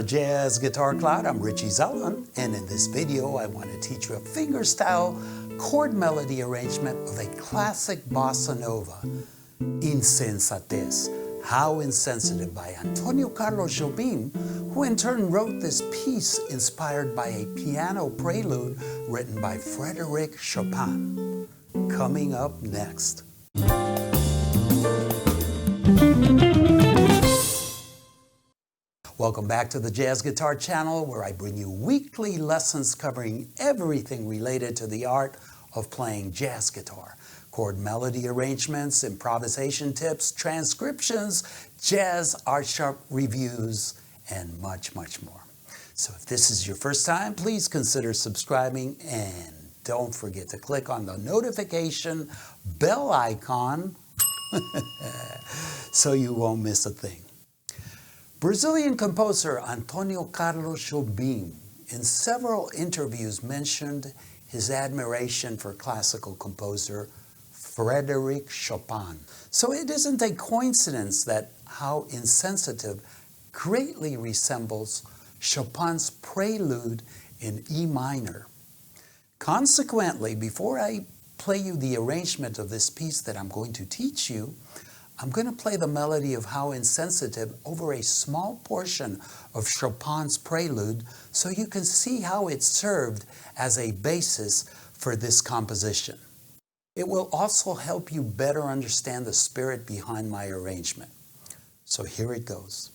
Jazz Guitar Cloud. I'm Richie Zellon, and in this video I want to teach you a fingerstyle chord melody arrangement of a classic bossa nova, Insensitive, How Insensitive by Antonio Carlos Jobim, who in turn wrote this piece inspired by a piano prelude written by Frederic Chopin. Coming up next. Welcome back to the Jazz Guitar Channel, where I bring you weekly lessons covering everything related to the art of playing jazz guitar. Chord melody arrangements, improvisation tips, transcriptions, jazz art sharp reviews, and much, much more. So if this is your first time, please consider subscribing and don't forget to click on the notification bell icon so you won't miss a thing. Brazilian composer Antonio Carlos Jobim in several interviews mentioned his admiration for classical composer Frederic Chopin. So it isn't a coincidence that How Insensitive greatly resembles Chopin's Prelude in E minor. Consequently, before I play you the arrangement of this piece that I'm going to teach you, I'm going to play the melody of How Insensitive over a small portion of Chopin's Prelude so you can see how it served as a basis for this composition. It will also help you better understand the spirit behind my arrangement. So here it goes.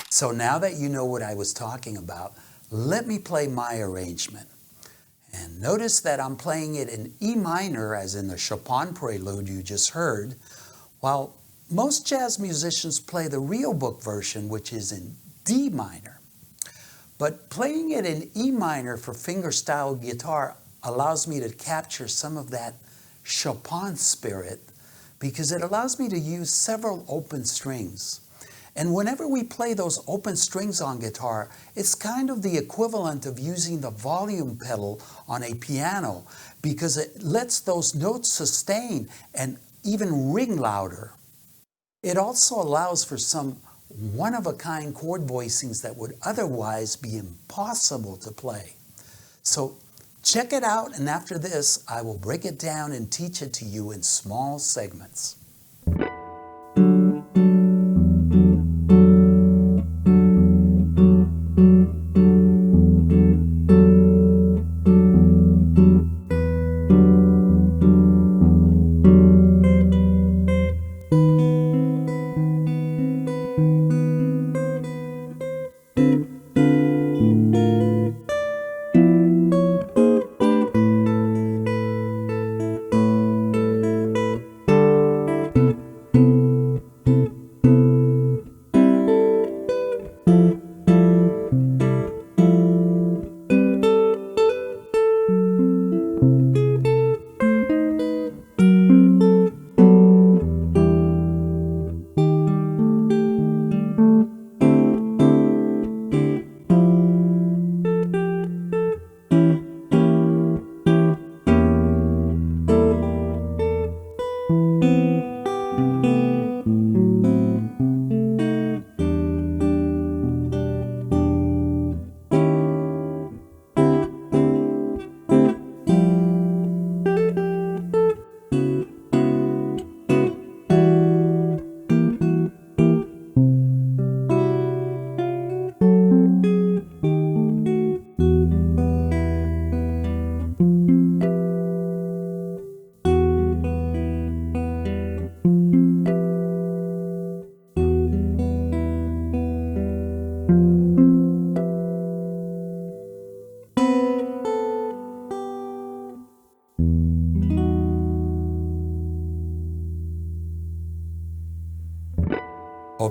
So now that you know what I was talking about, let me play my arrangement. And notice that I'm playing it in E minor, as in the Chopin Prelude you just heard, while most jazz musicians play the real book version, which is in D minor. But playing it in E minor for fingerstyle guitar allows me to capture some of that Chopin spirit because it allows me to use several open strings. And whenever we play those open strings on guitar, it's kind of the equivalent of using the volume pedal on a piano because it lets those notes sustain and even ring louder. It also allows for some one-of-a-kind chord voicings that would otherwise be impossible to play. So check it out, and after this, I will break it down and teach it to you in small segments.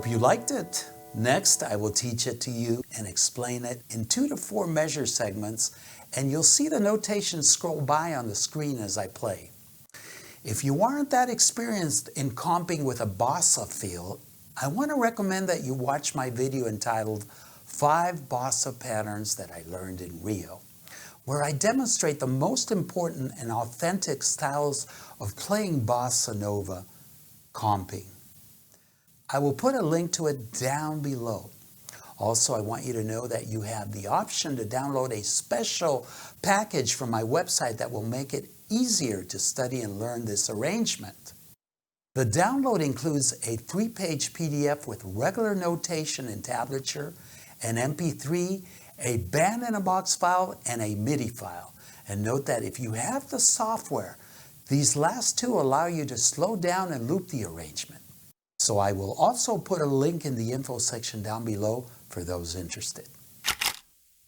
Hope you liked it. Next, I will teach it to you and explain it in 2 to 4 measure segments, and you'll see the notation scroll by on the screen as I play. If you aren't that experienced in comping with a bossa feel, I want to recommend that you watch my video entitled 5 Bossa Patterns That I Learned in Rio, where I demonstrate the most important and authentic styles of playing bossa nova comping. I will put a link to it down below. Also, I want you to know that you have the option to download a special package from my website that will make it easier to study and learn this arrangement. The download includes a 3-page PDF with regular notation and tablature, an MP3, a band-in-a-box file, and a MIDI file. And note that if you have the software, these last 2 allow you to slow down and loop the arrangement. So I will also put a link in the info section down below for those interested.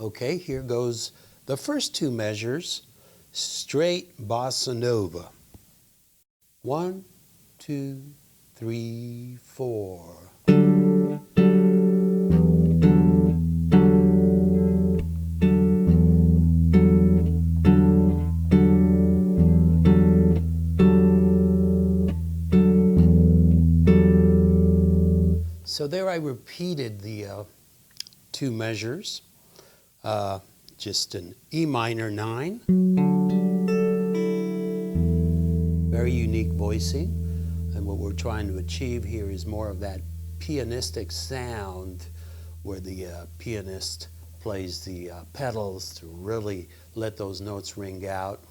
Okay, here goes the first 2 measures, straight bossa nova. 1, 2, 3, 4. So there I repeated the 2 measures, just an E minor 9, very unique voicing, and what we're trying to achieve here is more of that pianistic sound where the pianist plays the pedals to really let those notes ring out,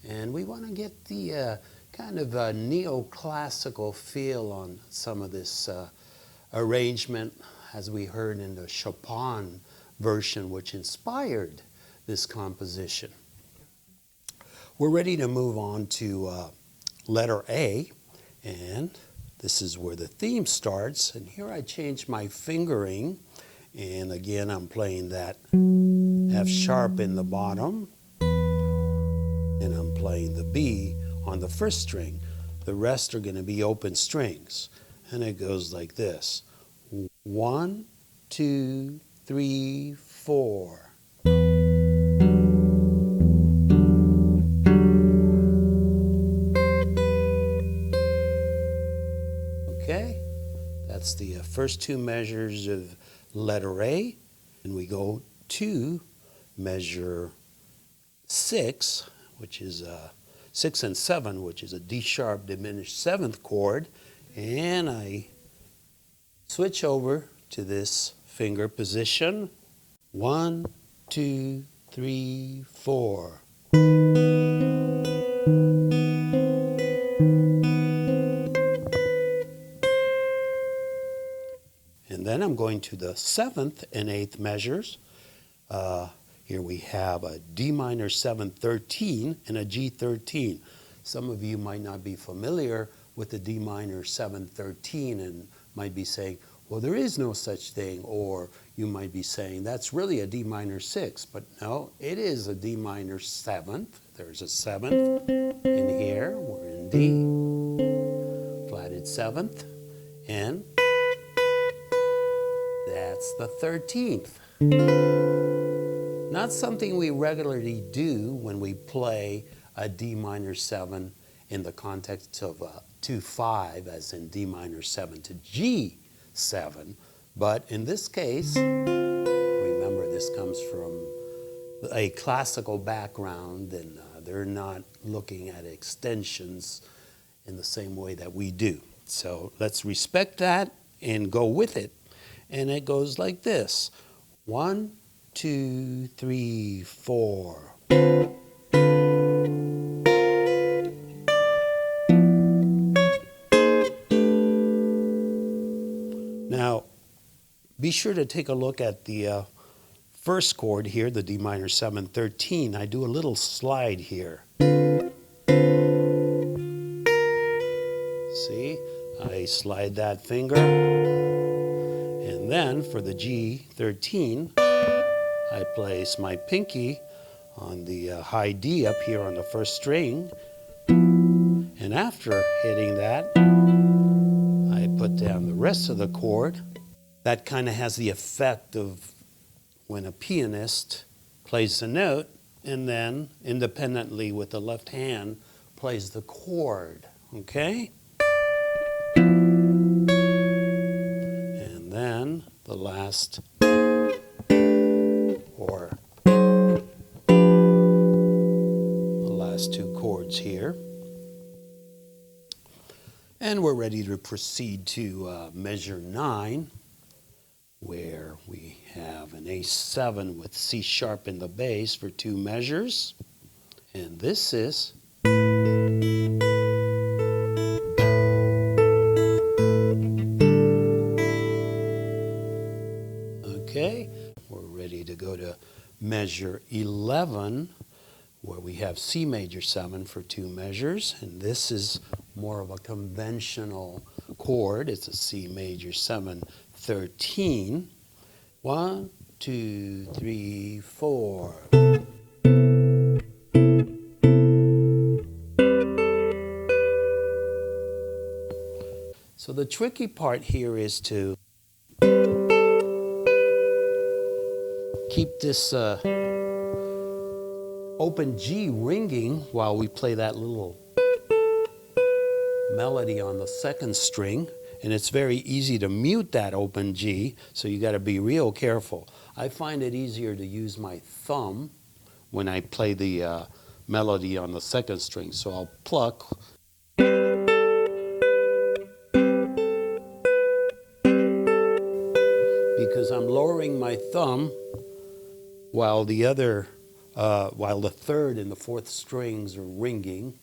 and we want to get the kind of neoclassical feel on some of this arrangement, as we heard in the Chopin version, which inspired this composition. We're ready to move on to letter A, and this is where the theme starts. And here I change my fingering, and again I'm playing that F sharp in the bottom, and I'm playing the B on the first string. The rest are going to be open strings. And it goes like this. 1, 2, 3, 4. Okay, that's the first 2 measures of letter A. And we go to measure 6, which is 6 and 7, which is a D sharp diminished 7th chord. And I switch over to this finger position. 1, 2, 3, 4. And then I'm going to the 7th and 8th measures. Here we have a D minor 7 13 and a G 13. Some of you might not be familiar with the D minor 7 13 and might be saying, well, there is no such thing. Or you might be saying, that's really a D minor 6. But no, it is a D minor 7th. There's a 7th in here. We're in D, flatted 7th, and that's the 13th. Not something we regularly do when we play a D minor 7 in the context of 2-5, as in D minor 7 to G7. But in this case, remember this comes from a classical background, and they're not looking at extensions in the same way that we do. So let's respect that and go with it. And it goes like this. 1, 2, 3, 4. Now, be sure to take a look at the first chord here, the D minor 7 13. I do a little slide here. See, I slide that finger. And then for the G 13, I place my pinky on the high D up here on the first string. And after hitting that, I put down the rest of the chord that kind of has the effect of when a pianist plays the note and then independently with the left hand plays the chord, okay? And then the last or the last two chords here. And we're ready to proceed to measure 9, where we have an A7 with C sharp in the bass for 2 measures. And this is okay. We're ready to go to measure 11, where we have C major 7 for 2 measures. And this is more of a conventional chord. It's a C major 7 13. 1, 2, 3, 4. So the tricky part here is to keep this open G ringing while we play that little melody on the 2nd string. And it's very easy to mute that open G, so you got to be real careful. I find it easier to use my thumb when I play the melody on the 2nd string. So I'll pluck. Because I'm lowering my thumb while the 3rd and the 4th strings are ringing.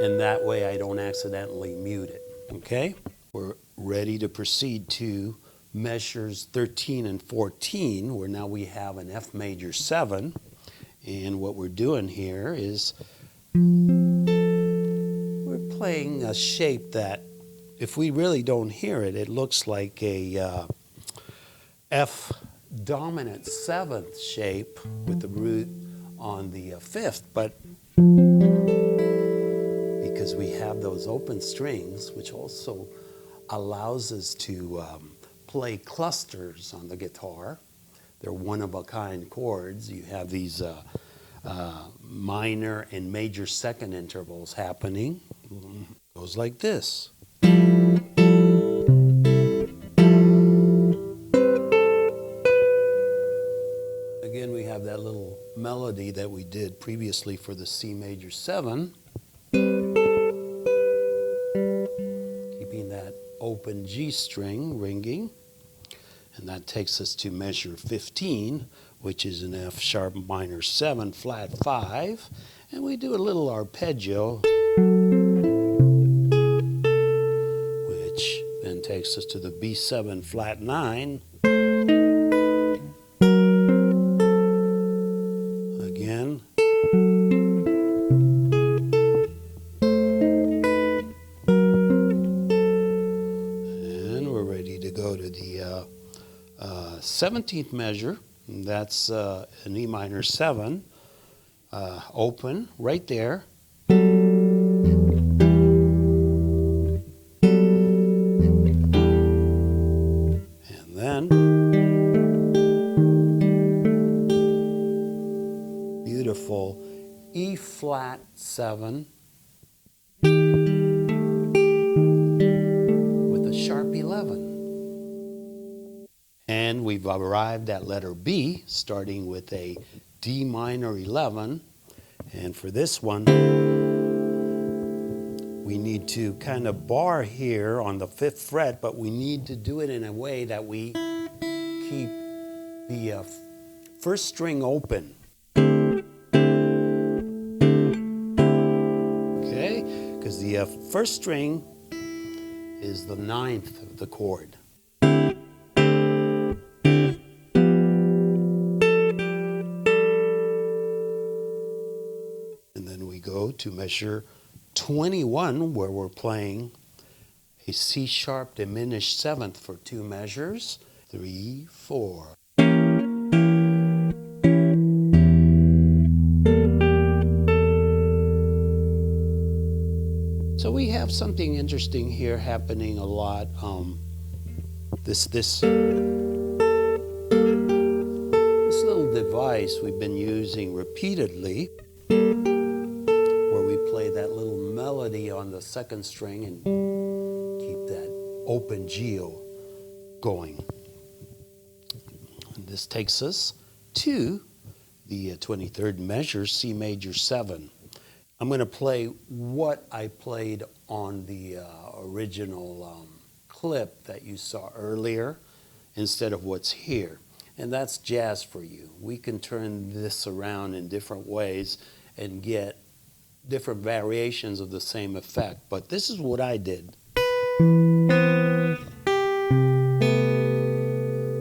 And that way I don't accidentally mute it. Okay, we're ready to proceed to measures 13 and 14, where now we have an F major 7. And what we're doing here is we're playing a shape that, if we really don't hear it, it looks like a F dominant 7th shape with the root on the 5th. But because we have those open strings, which also allows us to play clusters on the guitar. They're one-of-a-kind chords. You have these minor and major 2nd intervals happening. It goes like this. Again, we have that little melody that we did previously for the C major 7. That open G string ringing, and that takes us to measure 15, which is an F sharp minor 7 flat 5, and we do a little arpeggio, which then takes us to the B7 flat 9. Again. Go to the 17th measure, and that's an E minor 7, open right there. And then beautiful E flat 7 with a sharp 11. And we've arrived at letter B, starting with a D minor 11. And for this one, we need to kind of bar here on the 5th fret, but we need to do it in a way that we keep the 1st string open. Okay? Because the 1st string is the 9th of the chord. Go to measure 21, where we're playing a C sharp diminished 7th for 2 measures. 3, 4. So we have something interesting here happening a lot. This little device we've been using repeatedly, where we play that little melody on the second string and keep that open geo going. And this takes us to the 23rd measure, C major 7. I'm going to play what I played on the original clip that you saw earlier instead of what's here. And that's jazz for you. We can turn this around in different ways and get different variations of the same effect. But this is what I did.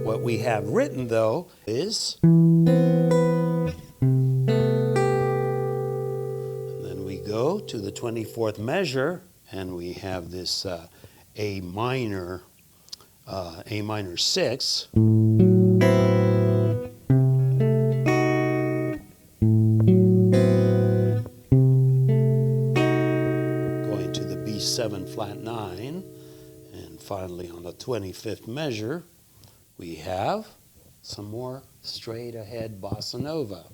What we have written, though, is... go to the 24th measure, and we have this A minor 6. Going to the B7 flat 9, and finally on the 25th measure, we have some more straight ahead bossa nova.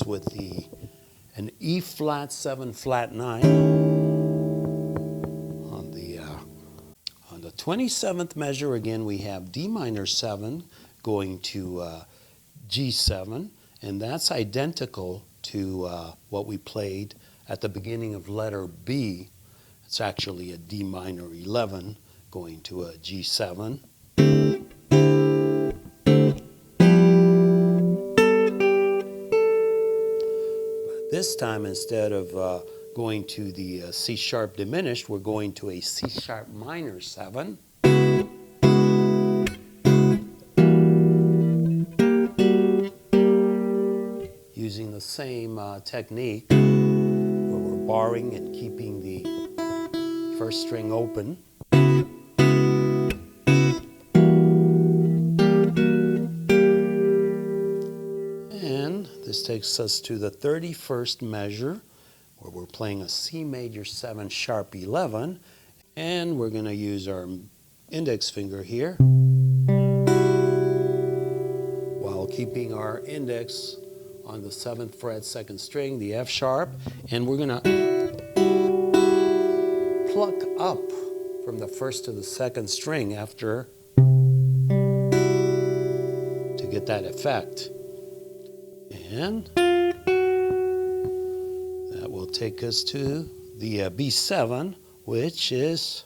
With an E flat 7 flat 9 on the 27th measure. Again, we have D minor 7 going to G7, and that's identical to what we played at the beginning of letter B. It's actually a D minor 11 going to a G7. This time, instead of going to the C sharp diminished, we're going to a C sharp minor 7. Using the same technique, where we're barring and keeping the first string open. This takes us to the 31st measure, where we're playing a C major 7 sharp 11, and we're going to use our index finger here, while keeping our index on the 7th fret 2nd string, the F sharp, and we're going to pluck up from the 1st to the 2nd string after to get that effect. And that will take us to the B7, which is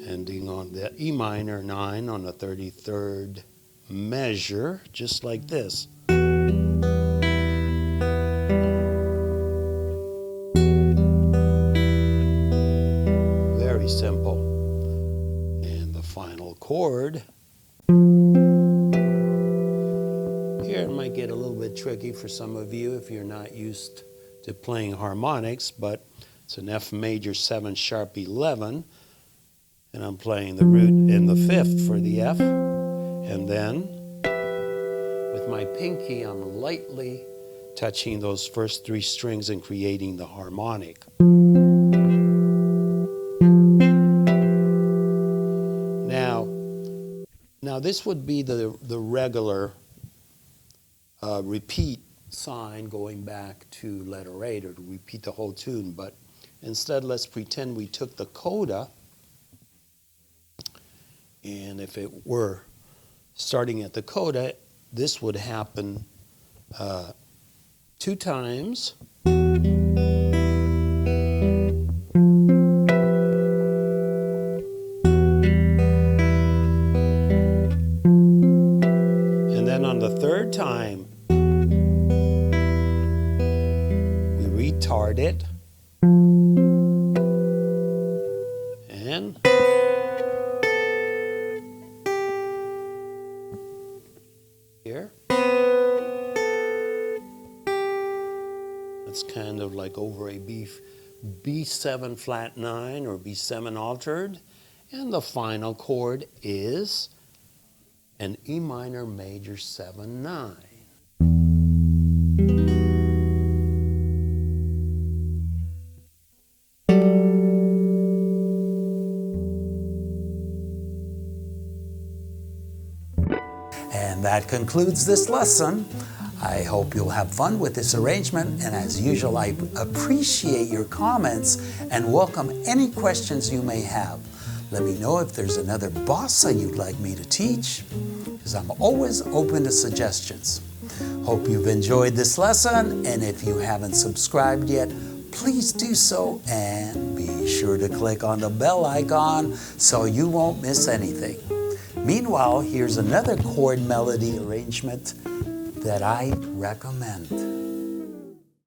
ending on the E minor 9 on the 33rd measure, just like this. Very simple. And the final chord. Here it might get a little bit tricky for some of you if you're not used to playing harmonics, but it's an F major 7 sharp 11, and I'm playing the root in the 5th for the F, and then with my pinky I'm lightly touching those first 3 strings and creating the harmonic. Now this would be the regular repeat sign going back to letter 8, or to repeat the whole tune, but instead let's pretend we took the coda, and if it were starting at the coda, this would happen 2 times. And then on the 3rd time, we retard it. And here. It's kind of like over a B7 flat 9 or B7 altered. And the final chord is and E minor major 7/9. And that concludes this lesson. I hope you'll have fun with this arrangement, and as usual, I appreciate your comments and welcome any questions you may have. Let me know if there's another bossa you'd like me to teach, because I'm always open to suggestions. Hope you've enjoyed this lesson, and if you haven't subscribed yet, please do so, and be sure to click on the bell icon so you won't miss anything. Meanwhile, here's another chord melody arrangement that I recommend.